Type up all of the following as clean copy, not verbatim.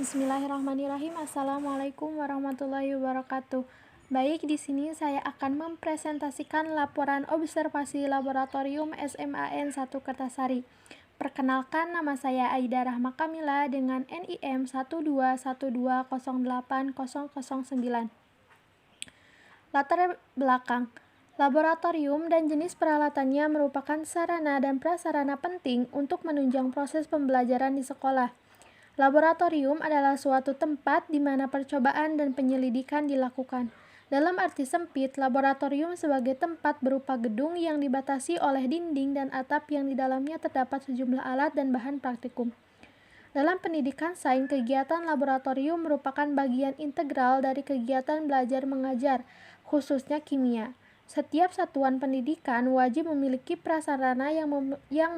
Bismillahirrahmanirrahim. Assalamualaikum warahmatullahi wabarakatuh. Baik, di sini saya akan mempresentasikan laporan observasi laboratorium SMAN 1 Kertasari. Perkenalkan, nama saya Aida Rahma Kamila dengan NIM 121208009. Latar belakang. Laboratorium dan jenis peralatannya merupakan sarana dan prasarana penting untuk menunjang proses pembelajaran di sekolah. Laboratorium adalah suatu tempat di mana percobaan dan penyelidikan dilakukan. Dalam arti sempit, laboratorium sebagai tempat berupa gedung yang dibatasi oleh dinding dan atap yang di dalamnya terdapat sejumlah alat dan bahan praktikum. Dalam pendidikan sains, kegiatan laboratorium merupakan bagian integral dari kegiatan belajar mengajar, khususnya kimia. Setiap satuan pendidikan wajib memiliki prasarana yang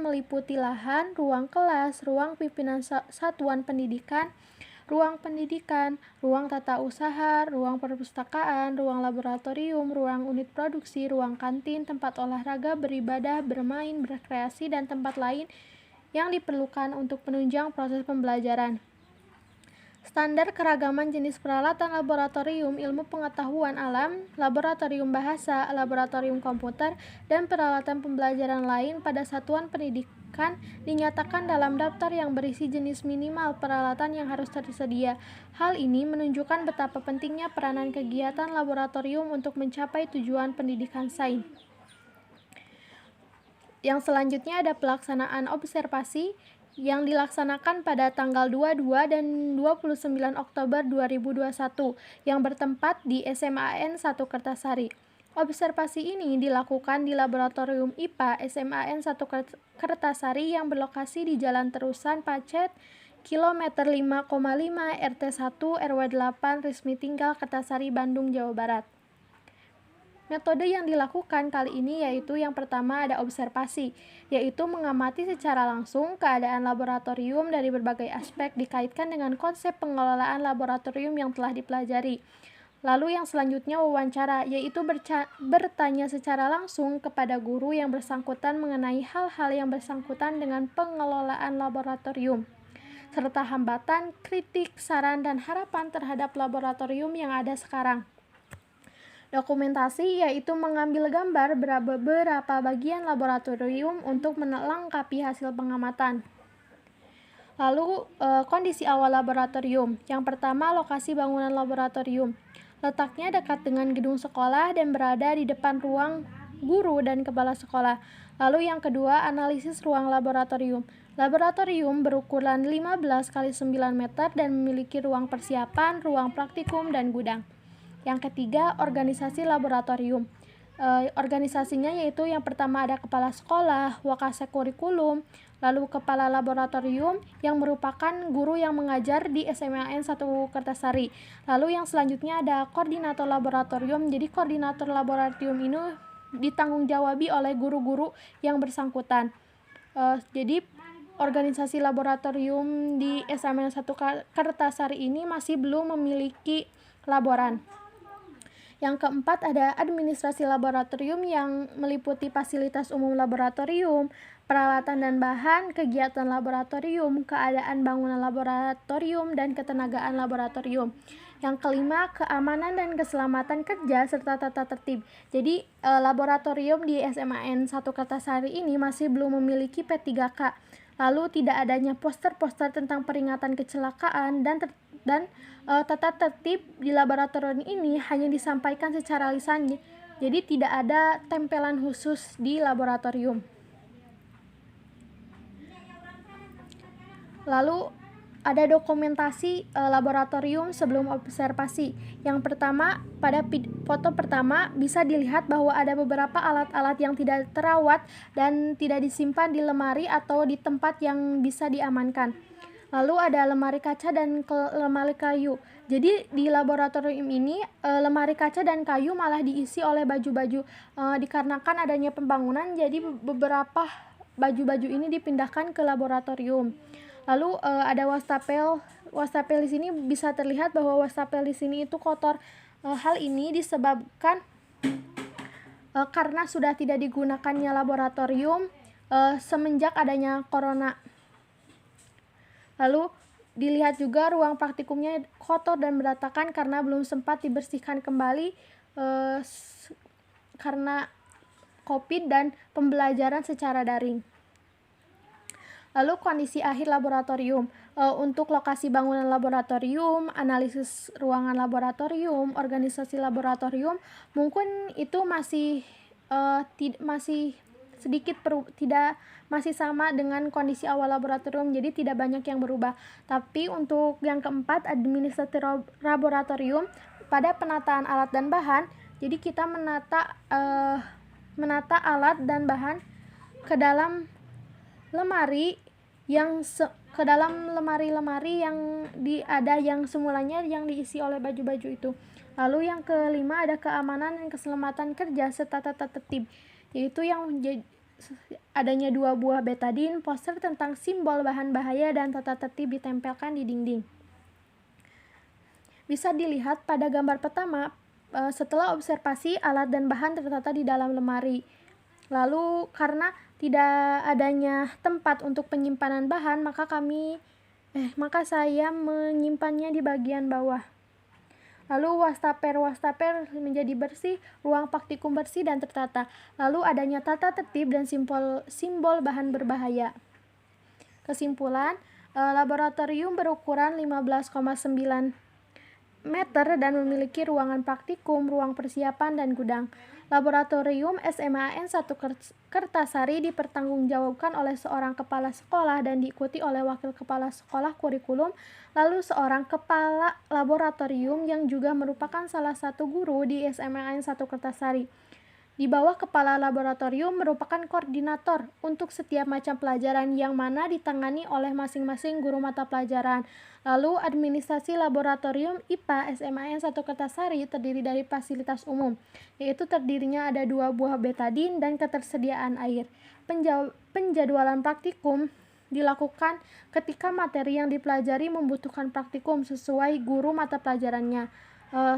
meliputi lahan, ruang kelas, ruang pimpinan satuan pendidikan, ruang tata usaha, ruang perpustakaan, ruang laboratorium, ruang unit produksi, ruang kantin, tempat olahraga, beribadah, bermain, berkreasi, dan tempat lain yang diperlukan untuk penunjang proses pembelajaran. Standar keragaman jenis peralatan laboratorium ilmu pengetahuan alam, laboratorium bahasa, laboratorium komputer, dan peralatan pembelajaran lain pada satuan pendidikan dinyatakan dalam daftar yang berisi jenis minimal peralatan yang harus tersedia. Hal ini menunjukkan betapa pentingnya peranan kegiatan laboratorium untuk mencapai tujuan pendidikan sains. Yang selanjutnya ada pelaksanaan observasi yang dilaksanakan pada tanggal 22 dan 29 Oktober 2021 yang bertempat di SMAN 1 Kertasari. Observasi ini dilakukan di Laboratorium IPA SMAN 1 Kertasari yang berlokasi di Jalan Terusan Pacet, kilometer 5,5 RT 1 RW 8 Rismi Tinggal Kertasari, Bandung, Jawa Barat. Metode yang dilakukan kali ini yaitu yang pertama ada observasi, yaitu mengamati secara langsung keadaan laboratorium dari berbagai aspek dikaitkan dengan konsep pengelolaan laboratorium yang telah dipelajari. Lalu yang selanjutnya wawancara, yaitu bertanya secara langsung kepada guru yang bersangkutan mengenai hal-hal yang bersangkutan dengan pengelolaan laboratorium, serta hambatan, kritik, saran, dan harapan terhadap laboratorium yang ada sekarang. Dokumentasi yaitu mengambil gambar beberapa bagian laboratorium untuk melengkapi hasil pengamatan. Lalu kondisi awal laboratorium. Yang pertama, lokasi bangunan laboratorium. Letaknya dekat dengan gedung sekolah dan berada di depan ruang guru dan kepala sekolah. Lalu yang kedua, analisis ruang laboratorium. Laboratorium berukuran 15 x 9 meter dan memiliki ruang persiapan, ruang praktikum, dan gudang. Yang ketiga, organisasi laboratorium. Organisasinya yaitu yang pertama ada kepala sekolah, wakasek kurikulum, lalu kepala laboratorium yang merupakan guru yang mengajar di SMAN 1 Kertasari. Lalu yang selanjutnya ada koordinator laboratorium. Jadi koordinator laboratorium ini ditanggung-jawabi oleh guru-guru yang bersangkutan. Jadi organisasi laboratorium di SMAN 1 Kertasari ini masih belum memiliki laboran. Yang keempat ada administrasi laboratorium yang meliputi fasilitas umum laboratorium, peralatan dan bahan, kegiatan laboratorium, keadaan bangunan laboratorium, dan ketenagaan laboratorium. Yang kelima, keamanan dan keselamatan kerja serta tata tertib. Jadi laboratorium di SMAN 1 Kertasari ini masih belum memiliki P3K. Lalu tidak adanya poster-poster tentang peringatan kecelakaan dan tata tertib di laboratorium ini hanya disampaikan secara lisan, jadi tidak ada tempelan khusus di laboratorium. Lalu ada dokumentasi laboratorium sebelum observasi. Yang pertama, pada foto pertama bisa dilihat bahwa ada beberapa alat-alat yang tidak terawat dan tidak disimpan di lemari atau di tempat yang bisa diamankan. Lalu ada lemari kaca dan lemari kayu. Jadi di laboratorium ini lemari kaca dan kayu malah diisi oleh baju-baju. Dikarenakan adanya pembangunan, jadi beberapa baju-baju ini dipindahkan ke laboratorium. Lalu ada wastafel. Wastafel di sini bisa terlihat bahwa wastafel di sini itu kotor. Hal ini disebabkan karena sudah tidak digunakannya laboratorium semenjak adanya corona. Lalu Dilihat juga ruang praktikumnya kotor dan berantakan karena belum sempat dibersihkan kembali karena COVID dan pembelajaran secara daring. Lalu kondisi akhir laboratorium. Untuk lokasi bangunan laboratorium, analisis ruangan laboratorium, organisasi laboratorium, mungkin itu masih sedikit masih sama dengan kondisi awal laboratorium, jadi tidak banyak yang berubah. Tapi untuk yang keempat, administrasi laboratorium, pada penataan alat dan bahan, jadi kita menata alat dan bahan ke dalam lemari yang yang semulanya yang diisi oleh baju-baju itu. Lalu yang kelima ada keamanan dan keselamatan kerja serta tata tertib, yaitu yang adanya 2 buah betadine, poster tentang simbol bahan bahaya dan tata tertib ditempelkan di dinding. Bisa dilihat pada gambar pertama, setelah observasi alat dan bahan tertata di dalam lemari. Lalu karena tidak adanya tempat untuk penyimpanan bahan, maka saya menyimpannya di bagian bawah. Lalu wastafel menjadi bersih, ruang praktikum bersih dan tertata. Lalu adanya tata tertib dan simbol bahan berbahaya. Kesimpulan, laboratorium berukuran 15,9 meter dan memiliki ruangan praktikum, ruang persiapan, dan gudang. Laboratorium SMAN 1 Kertasari dipertanggungjawabkan oleh seorang kepala sekolah dan diikuti oleh wakil kepala sekolah kurikulum, lalu seorang kepala laboratorium yang juga merupakan salah satu guru di SMAN 1 Kertasari. Di bawah kepala laboratorium merupakan koordinator untuk setiap macam pelajaran yang mana ditangani oleh masing-masing guru mata pelajaran. Lalu administrasi laboratorium IPA SMAN 1 Kertasari terdiri dari fasilitas umum, yaitu terdirinya ada 2 buah betadine dan ketersediaan air. Penjadwalan praktikum dilakukan ketika materi yang dipelajari membutuhkan praktikum sesuai guru mata pelajarannya.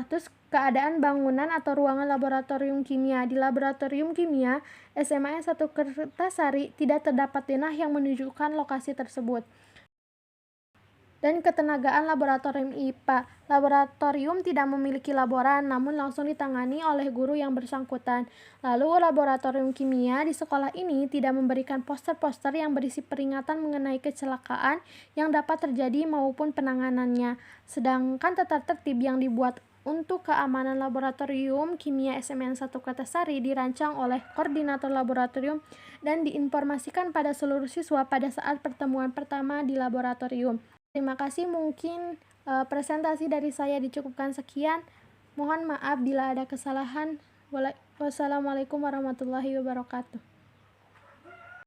Terus keadaan bangunan atau ruangan laboratorium kimia. Di laboratorium kimia SMAN 1 Kertasari tidak terdapat denah yang menunjukkan lokasi tersebut. Dan ketenagaan laboratorium IPA. Laboratorium tidak memiliki laboran, namun langsung ditangani oleh guru yang bersangkutan. Lalu laboratorium kimia di sekolah ini tidak memberikan poster-poster yang berisi peringatan mengenai kecelakaan yang dapat terjadi maupun penanganannya. Sedangkan tata tertib yang dibuat untuk keamanan laboratorium kimia SMAN 1 Kertasari dirancang oleh koordinator laboratorium dan diinformasikan pada seluruh siswa pada saat pertemuan pertama di laboratorium. Terima kasih, mungkin presentasi dari saya dicukupkan sekian. Mohon maaf bila ada kesalahan. Wassalamualaikum warahmatullahi wabarakatuh.